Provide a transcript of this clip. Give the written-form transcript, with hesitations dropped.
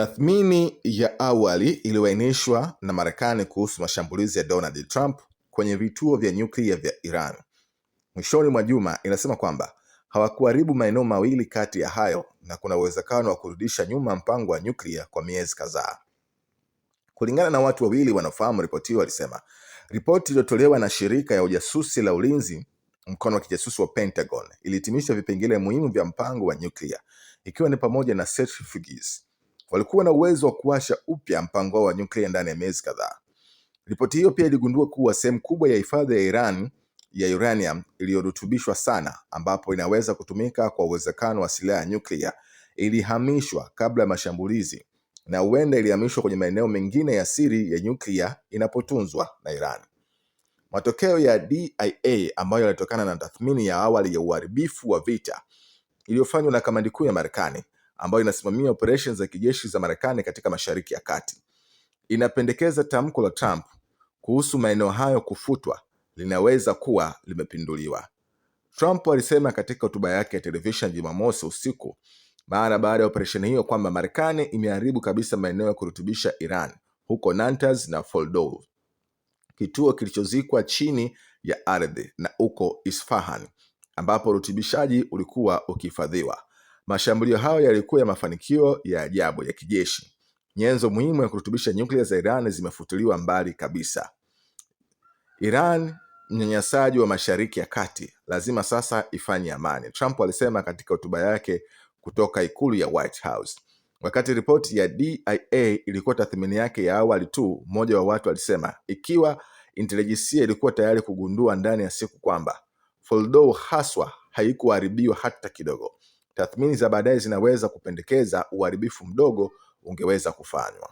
Tathmini ya awali iliyoainishwa na Marekani kuhusu mashambulizi ya Donald Trump kwenye vituo vya nyuklia vya Iran mwishoni mwa juma inasema kwamba hawakuharibu maeneo mawili kati ya hayo na kuna uwezekano wa kurudisha nyuma mpango wa nyuklia kwa miezi kadhaa. Kulingana na watu wawili wanaofahamu ripoti hiyo, walisema ripoti iliyotolewa na shirika ya ujasusi la ulinzi mkono wa kijasusi wa Pentagon ilihitimisha vipengele muhimu vya mpango wa nyuklia, ikiwa ni pamoja na centrifuges walikuwa na uwezo wa kuwasha upya mpango wao wa nyuklia ndani ya miezi kadhaa. Ripoti hiyo pia iligundua kuwa sehemu kubwa ya hifadhi ya Iran ya uranium iliyorutubishwa sana, ambapo inaweza kutumika kwa uwezekano wa silaha ya nyuklia, ilihamishwa kabla ya mashambulizi na huenda ilihamishwa kwenye maeneo mengine ya siri ya nyuklia inapotunzwa na Iran. Matokeo ya DIA ambayo yalitokana na tathmini ya awali ya uharibifu wa vita iliyofanywa na kamandi kuu ya Marekani ambayo inasimamia operations za kijeshi za Marekani katika Mashariki ya Kati, inapendekeza tamko la Trump kuhusu maeneo hayo kufutwa linaweza kuwa limepinduliwa. Trump alisema katika hotuba yake ya television Jumamosi usiku baada ya operesheni hiyo kwamba Marekani imeharibu kabisa maeneo ya kurutubisha Iran huko Natanz na Fordow, kituo kilichozikwa chini ya ardhi, na huko Isfahan ambapo urutubishaji ulikuwa ukihifadhiwa. Mashambulio hayo yalikuwa ya mafanikio ya ajabu ya kijeshi. Nyenzo muhimu ya kurutubisha nyuklia za Iran zimefutiliwa mbali kabisa. Iran, mnyanyasaji wa Mashariki ya Kati, lazima sasa ifanye amani, Trump alisema katika hotuba yake kutoka ikulu ya White House. Wakati ripoti ya DIA ilikuwa tathmini yake ya awali tu, mmoja wa watu alisema ikiwa intelijensia ilikuwa tayari kugundua ndani ya siku kwamba Fordow haswa haikuharibiwa hata kidogo, tathmini za baadaye zinaweza kupendekeza uharibifu mdogo ungeweza kufanywa.